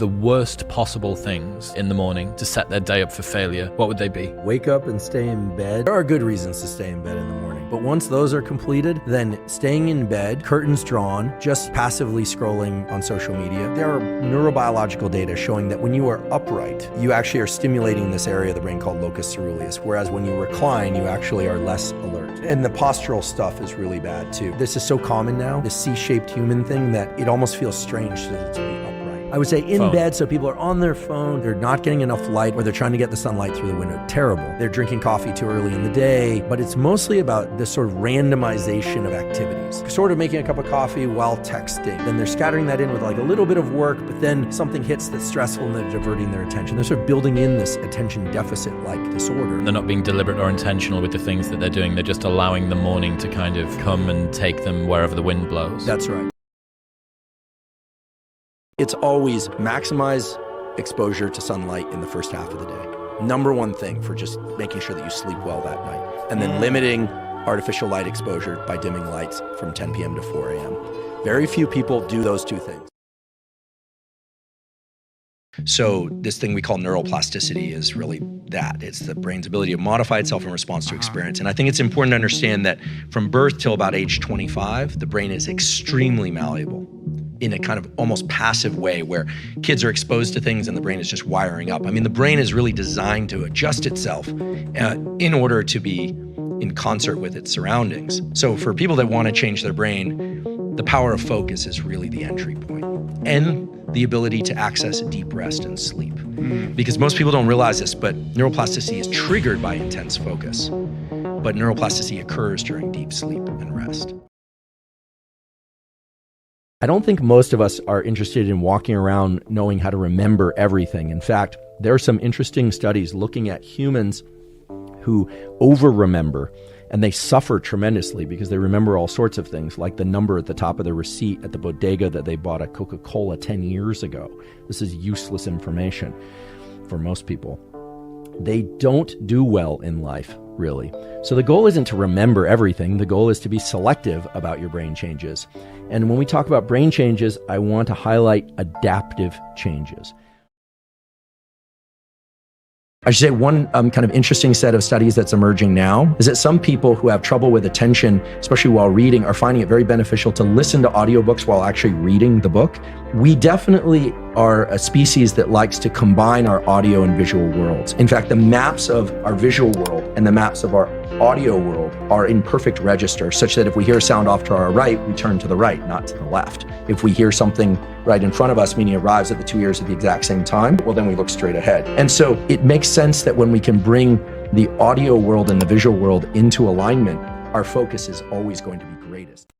the worst possible things in the morning to set their day up for failure, what would they be? Wake up and stay in bed. There are good reasons to stay in bed in the morning, but once those are completed, then staying in bed, curtains drawn, just passively scrolling on social media. There are neurobiological data showing that when you are upright, you actually are stimulating this area of the brain called locus ceruleus, whereas when you recline, you actually are less alert. And the postural stuff is really bad too. This is so common now, this C-shaped human thing, that it almost feels strange to be upright. I would say in bed, so people are on their phone, they're not getting enough light, or they're trying to get the sunlight through the window. Terrible. They're drinking coffee too early in the day, but it's mostly about this sort of randomization of activities. Sort of making a cup of coffee while texting. Then they're scattering that in with like a little bit of work, but then something hits that's stressful and they're diverting their attention. They're sort of building in this attention deficit-like disorder. They're not being deliberate or intentional with the things that they're doing. They're just allowing the morning to kind of come and take them wherever the wind blows. That's right. It's always maximize exposure to sunlight in the first half of the day. Number one thing for just making sure that you sleep well that night. And then limiting artificial light exposure by dimming lights from 10 p.m. to 4 a.m. Very few people do those two things. So this thing we call neuroplasticity is really that. It's the brain's ability to modify itself in response to experience. And I think it's important to understand that from birth till about age 25, the brain is extremely malleable in a kind of almost passive way where kids are exposed to things and the brain is just wiring up. I mean, the brain is really designed to adjust itself in order to be in concert with its surroundings. So for people that want to change their brain, the power of focus is really the entry point, and the ability to access deep rest and sleep. Because most people don't realize this, but neuroplasticity is triggered by intense focus, but neuroplasticity occurs during deep sleep and rest. I don't think most of us are interested in walking around knowing how to remember everything. In fact, there are some interesting studies looking at humans who over-remember, and they suffer tremendously because they remember all sorts of things, like the number at the top of the receipt at the bodega that they bought a Coca-Cola 10 years ago. This is useless information for most people. They don't do well in life, really. So the goal isn't to remember everything. The goal is to be selective about your brain changes. And when we talk about brain changes, I want to highlight adaptive changes. I should say one kind of interesting set of studies that's emerging now is that some people who have trouble with attention, especially while reading, are finding it very beneficial to listen to audiobooks while actually reading the book. We definitely are a species that likes to combine our audio and visual worlds. In fact, the maps of our visual world and the maps of our audio world are in perfect register, such that if we hear a sound off to our right, we turn to the right, not to the left. If we hear something right in front of us, meaning it arrives at the two ears at the exact same time, well, then we look straight ahead. And so it makes sense that when we can bring the audio world and the visual world into alignment, our focus is always going to be greatest.